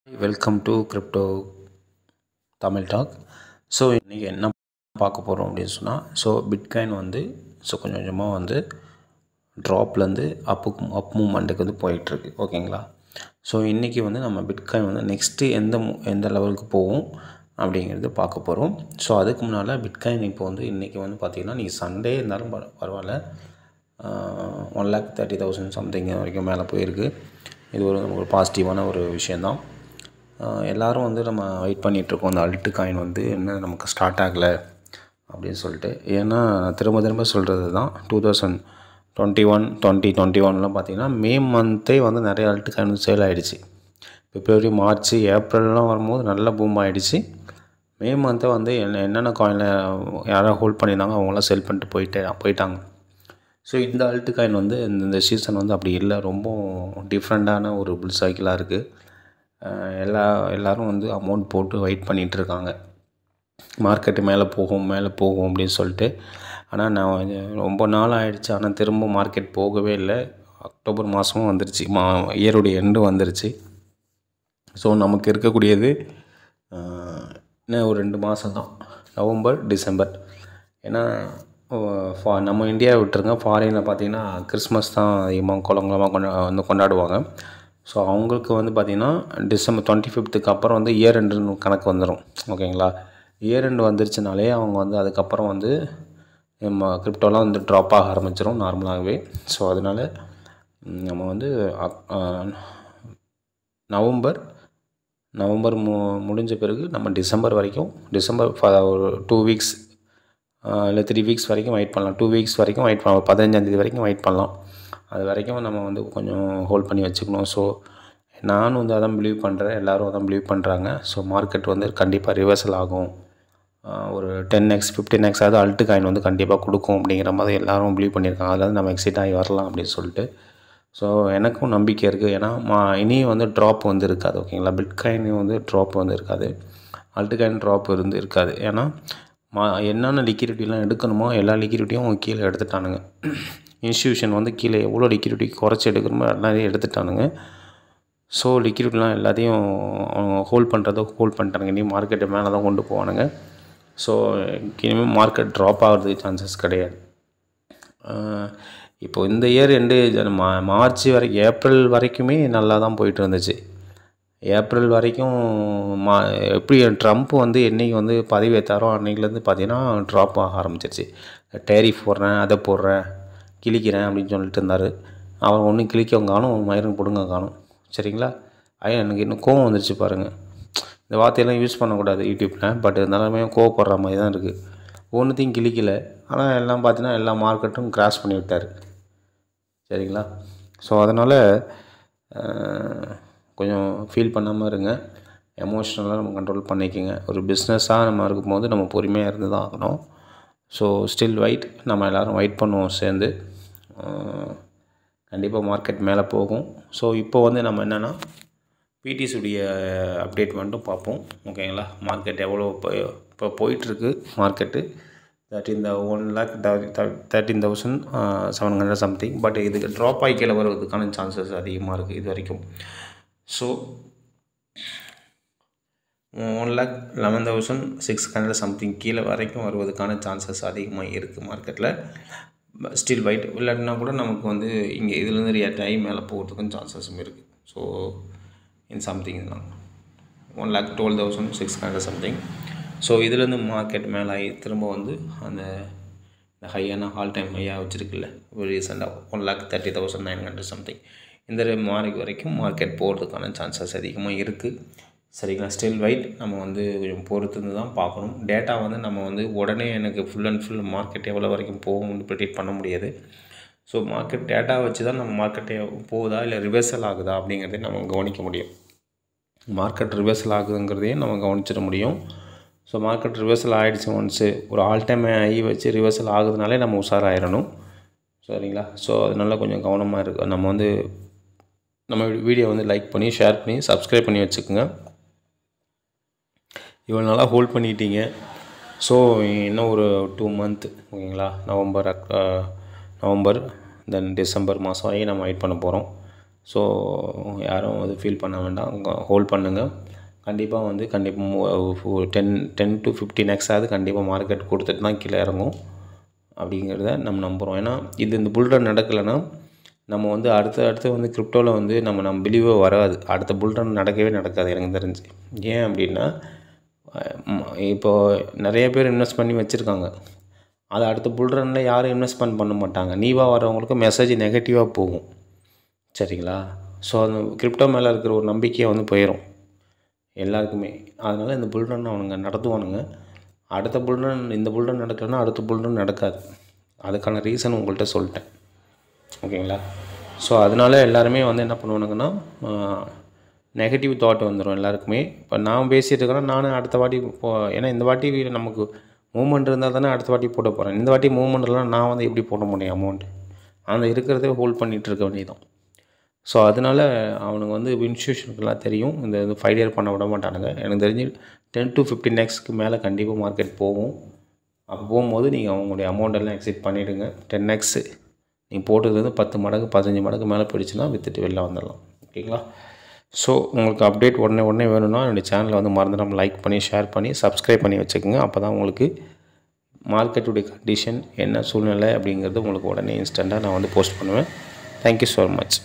Welcome to crypto Tamil talk. So இன்றைக்கி என்ன பார்க்க போகிறோம் அப்படின்னு சொன்னால், பிட்காயின் வந்து கொஞ்சம் கொஞ்சமாக வந்து ட்ராப்லேருந்து அப் மூமெண்ட்டுக்கு வந்து போயிட்டுருக்கு. ஓகேங்களா? இன்றைக்கி வந்து நம்ம பிட்காயின் வந்து நெக்ஸ்ட்டு எந்த லெவலுக்கு போகும் அப்படிங்கிறது பார்க்க போகிறோம். அதுக்கு முன்னால் பிட்காயின் இப்போ வந்து இன்றைக்கி வந்து பார்த்திங்கன்னா, நீங்கள் சண்டே இருந்தாலும் பரவாயில்ல, 1,30,000 சம்திங் வரைக்கும் மேலே போயிருக்கு. இது ஒரு பாசிட்டிவான ஒரு விஷயந்தான். எல்லோரும் வந்து நம்ம வெயிட் பண்ணிகிட்ருக்கோம், அந்த அல்ட்டு காயின் வந்து இன்னும் நமக்கு ஸ்டார்ட் ஆகலை அப்படின்னு சொல்லிட்டு. ஏன்னா திரும்ப சொல்கிறது தான், 2021 பார்த்திங்கன்னா மே மந்த்தே வந்து நிறைய அல்ட்டு காயின் வந்து சேல் ஆகிடுச்சு. பிப்ரவரி, மார்ச், ஏப்ரல்லாம் வரும்போது நல்ல பூம் ஆகிடுச்சு. மே மந்த்தை வந்து என்னென்ன காயினில் யாராவது ஹோல்ட் பண்ணியிருந்தாங்க அவங்களாம் செல் பண்ணிட்டு போயிட்டாங்க. இந்த அல்ட்டு காயின் வந்து இந்த சீசன் வந்து அப்படி இல்லை, ரொம்ப டிஃப்ரெண்ட்டான ஒரு புல் சைக்கிளாக இருக்குது. எல்லோரும் வந்து அமௌண்ட் போட்டு வெயிட் பண்ணிகிட்ருக்காங்க, மார்க்கெட்டு மேலே போகும் அப்படின்னு சொல்லிட்டு. ஆனால் நான் ரொம்ப நாள் ஆகிடுச்சு, ஆனால் திரும்ப மார்க்கெட் போகவே இல்லை. அக்டோபர் மாதமும் வந்துருச்சு, இயருடைய எண்டு வந்துருச்சு. நமக்கு இருக்கக்கூடியது இன்னும் ஒரு 2 மாதம் தான், நவம்பர், டிசம்பர். ஏன்னா நம்ம இந்தியாவை விட்டுருங்க, ஃபாரினில் பார்த்திங்கன்னா கிறிஸ்மஸ் தான் அதிகமாக குளங்களமாக கொண்டாடுவாங்க. அவங்களுக்கு வந்து பார்த்திங்கன்னா டிசம்பர் 25க்கு அப்புறம் வந்து இயர் எண்டுன்னு கணக்கு வந்துடும். ஓகேங்களா? இயர் எண்டு வந்துருச்சுனாலே அவங்க வந்து அதுக்கப்புறம் வந்து நம்ம கிரிப்டோலாம் வந்து ட்ராப் ஆக ஆரம்பிச்சிடும் நார்மலாகவே. அதனால் நம்ம வந்து நவம்பர் முடிஞ்ச பிறகு நம்ம டிசம்பர் வரைக்கும், ஒரு 2 வீக்ஸ் இல்லை 3 வீக்ஸ் வரைக்கும் வெயிட் பண்ணலாம். 2 வீக்ஸ் வரைக்கும் வெயிட் பண்ணலாம், 15ஆம் தேதி வரைக்கும் வெயிட் பண்ணலாம். அது வரைக்கும் நம்ம வந்து கொஞ்சம் ஹோல்ட் பண்ணி வச்சுக்கணும். நானும் வந்து அதான் பிலீவ் பண்ணுறேன், எல்லோரும் அதான் பிலீவ் பண்ணுறாங்க. மார்க்கெட் வந்து கண்டிப்பாக ரிவர்சல் ஆகும், ஒரு 10x 15x ஆகுது அல்ட்டு காயின் வந்து கண்டிப்பாக கொடுக்கும் அப்படிங்கிற மாதிரி எல்லோரும் பிலீவ் பண்ணியிருக்காங்க. அதில் வந்து நம்ம எக்ஸைட் ஆகி வரலாம் அப்படின்னு சொல்லிட்டு. எனக்கும் நம்பிக்கை இருக்குது. ஏன்னா இனியும் வந்து ட்ராப் வந்து இருக்காது. ஓகேங்களா? பிட்காயினும் வந்து ட்ராப் வந்து இருக்காது, அல்ட்டு காயின் ட்ராப் இருக்காது. ஏன்னா என்னென்ன லிக்விடிட்டிலாம் எடுக்கணுமோ எல்லா லிக்விடிட்டியும் கீழே எடுத்துட்டானுங்க. இன்ஸ்டியூஷன் வந்து கீழே எவ்வளோ லிக்விடிட்டி குறைச்சி எடுக்கணுமோ எல்லாத்தையும் எடுத்துட்டானுங்க. லிக்விடிட்டிலாம் எல்லாத்தையும் அவங்க ஹோல்ட் பண்ணிட்டானுங்க. இனி மார்க்கெட்டு மேலே தான் கொண்டு போவானுங்க. இனிமேல் மார்க்கெட் ட்ராப் ஆகிறதுக்கு சான்சஸ் கிடையாது. இப்போது இந்த இயர் எண்டு மார்ச் வரைக்கும், ஏப்ரல் வரைக்குமே நல்லா தான் போயிட்டு இருந்துச்சு. ஏப்ரல் வரைக்கும் எப்படி ட்ரம்ப் வந்து என்றைக்கு வந்து பதவியேற்றாரோ அன்றைக்கிலேருந்து பார்த்திங்கன்னா ட்ராப் ஆக ஆரம்பிச்சிருச்சு. டேரிஃப் போடுறேன், அதை போடுறேன், கிழிக்கிறேன் அப்படின்னு சொல்லிட்டு இருந்தார். அவன் ஒன்றும் கிழிக்கவும் காணும், மயிரும் பிடுங்க காணும். சரிங்களா? எனக்கு இன்னும் கோவம் வந்துருச்சு பாருங்கள். இந்த வார்த்தையெல்லாம் யூஸ் பண்ணக்கூடாது யூடியூப்பில், பட் இருந்தாலுமே கோவப்படுற மாதிரி தான் இருக்குது. ஒன்றுத்தையும் கிழிக்கலை, ஆனால் எல்லாம் பார்த்தீங்கன்னா எல்லா மார்க்கெட்டும் கிராஷ் பண்ணி விட்டார். சரிங்களா? அதனால் கொஞ்சம் ஃபீல் பண்ணாமல் இருங்க, எமோஷ்னலாக நம்ம கண்ட்ரோல் பண்ணிக்கோங்க. ஒரு பிஸ்னஸாக நம்ம இருக்கும்போது நம்ம பொறுமையாக இருந்து தான் ஆகணும். ஸ்டில் நம்ம எல்லோரும் வெயிட் பண்ணுவோம் சேர்ந்து. கண்டிப்பாக மார்க்கெட் மேலே போகும். இப்போ வந்து நம்ம என்னென்னா பிடிஎஸுடைய அப்டேட் மட்டும் பார்ப்போம். ஓகேங்களா? மார்க்கெட் எவ்வளோ இப்போ போயிட்டுருக்கு மார்க்கெட்டு, இந்த 1,13,700 சம்திங். பட் இதுக்கு ட்ராப் ஆகி கீழே வருவதற்கான சான்சஸ் அதிகமாக இருக்குது இது வரைக்கும். 1,11,600 சம்திங் கீழே வரைக்கும் வருவதற்கான சான்சஸ் அதிகமாக இருக்குது மார்க்கெட்டில். ஸ்டில் இல்லாட்டினா கூட நமக்கு வந்து இங்கே இதுலேருந்து ரியாக்ட் ஆகி மேலே போகிறதுக்கும் சான்சஸும் இருக்குது. சம்திங் தான் 1,12,600 சம்திங். இதுலேருந்து மார்க்கெட் மேலே ஆகி திரும்ப வந்து அந்த ஹையான ஆல் டைம் ஹையாக வச்சுருக்குல்ல ஒரு ரீசெண்டாக 1,30,900 சம்திங், இந்த மார்க் வரைக்கும் மார்க்கெட் போகிறதுக்கான சான்சஸ் அதிகமாக இருக்குது. சரிங்களா? ஸ்டில் நம்ம வந்து கொஞ்சம் பொறுத்து தான் பார்க்கணும். டேட்டா வந்து நம்ம வந்து உடனே எனக்கு ஃபுல் அண்ட் ஃபுல் மார்க்கெட் எவ்வளோ வரைக்கும் போகும்னு ப்ரெடிக்ட் பண்ண முடியாது. மார்க்கெட் டேட்டா வச்சு தான் நம்ம மார்க்கெட்டே போகுதா இல்லை ரிவர்சல் ஆகுதா அப்படிங்கிறதையும் நம்ம கவனிக்க முடியும். மார்க்கெட் ரிவர்சல் ஆகுதுங்கிறதையும் நம்ம கவனிச்சிட முடியும். மார்க்கெட் ரிவர்சல் ஆகிடுச்சு, ஒன்ஸு ஒரு ஆல் டைம் ஆகி வச்சு ரிவர்சல் ஆகுதுனாலே நம்ம உஷாராயிடணும். சரிங்களா? அதனால கொஞ்சம் கவனமாக இருக்குது. நம்ம வந்து நம்ம வீடியோ வந்து லைக் பண்ணி, ஷேர் பண்ணி, சப்ஸ்கிரைப் பண்ணி வச்சுக்கோங்க. இவ்வளோ நாளாக ஹோல்ட் பண்ணிட்டீங்க. இன்னும் ஒரு 2 மந்த், ஓகேங்களா? நவம்பர் தென் டிசம்பர் மாதம் வரைக்கும் நம்ம வெயிட் பண்ண போகிறோம். ஸோ யாரும் அது ஃபீல் பண்ண வேண்டாம், ஹோல்ட் பண்ணுங்கள். கண்டிப்பாக வந்து 10 to 15x ஆகுது கண்டிப்பாக மார்க்கெட் கொடுத்துட்டு தான் கீழே இறங்கும் அப்படிங்கிறத நம்ம நம்புகிறோம். ஏன்னா இந்த புல் ரன் நடக்கலைன்னா நம்ம வந்து அடுத்து வந்து கிரிப்டோவில் வந்து நம்ம பிலீவே வராது. அடுத்த புல் ரன் நடக்கவே நடக்காது எனக்கு தெரிஞ்சு. ஏன் அப்படின்னா இப்போது நிறைய பேர் இன்வெஸ்ட் பண்ணி வச்சுருக்காங்க. அது அடுத்த புல் ரனில் யாரும் இன்வெஸ்ட்மெண்ட் பண்ண மாட்டாங்க. நீவாக வரவங்களுக்கு மெசேஜ் நெகட்டிவாக போகும். சரிங்களா? ஸோ அந்த கிரிப்டோ மேலே இருக்கிற ஒரு நம்பிக்கையை வந்து போயிடும் எல்லாருக்குமே. அதனால் இந்த புல் ரன் அவனுங்க நடத்துவானுங்க. அடுத்த புல் ரன் இந்த புல் ரன் நடக்கலைன்னா அடுத்த புல் ரன் நடக்காது. அதுக்கான ரீசன் உங்கள்கிட்ட சொல்லிட்டேன். ஓகேங்களா? ஸோ அதனால் எல்லாருமே வந்து என்ன பண்ணுவானுங்கன்னா நெகட்டிவ் தாட் வந்துடும் எல்லாருக்குமே. இப்போ நான் பேசிகிட்டு இருக்கிறேன், நானும் அடுத்த வாட்டி ஏன்னா இந்த வாட்டி நமக்கு மூவ்மெண்ட் இருந்தால் தானே அடுத்த வாட்டி போட போகிறேன். இந்த வாட்டி மூவ்மெண்ட் இல்லைனா நான் வந்து எப்படி போட முடியும் அமௌண்ட்டு? அந்த இருக்கிறதே ஹோல்ட் பண்ணிகிட்டு இருக்க வேண்டியதான். ஸோ அதனால் அவனுக்கு வந்து இன்ஸ்டியூஷனுக்கெல்லாம் தெரியும், இந்த 5 இயர் பண்ண விட மாட்டானுங்க. எனக்கு தெரிஞ்சு 10 to 15x மேலே கண்டிப்பாக மார்க்கெட் போகும். அப்போ போகும்போது நீங்கள் அவங்களுடைய அமௌண்ட்டெல்லாம் எக்ஸிட் பண்ணிவிடுங்க. 10x நீங்கள் போட்டது வந்து 10 மடங்கு 15 மடங்கு மேலே போயிடுச்சுன்னா விற்றுட்டு வெளில வந்துடலாம். ஓகேங்களா? ஸோ உங்களுக்கு அப்டேட் உடனே வேணும்னா என்னுடைய சேனலை வந்து மறந்துடாமல் லைக் பண்ணி ஷேர் பண்ணி சப்ஸ்கிரைப் பண்ணி வச்சுக்கோங்க. அப்போ தான் உங்களுக்கு மார்க்கெட்டுடைய கண்டிஷன் என்ன சூழ்நிலை அப்படிங்கிறது உங்களுக்கு உடனே இன்ஸ்டண்ட்டாக நான் வந்து போஸ்ட் பண்ணுவேன். Thank you so much.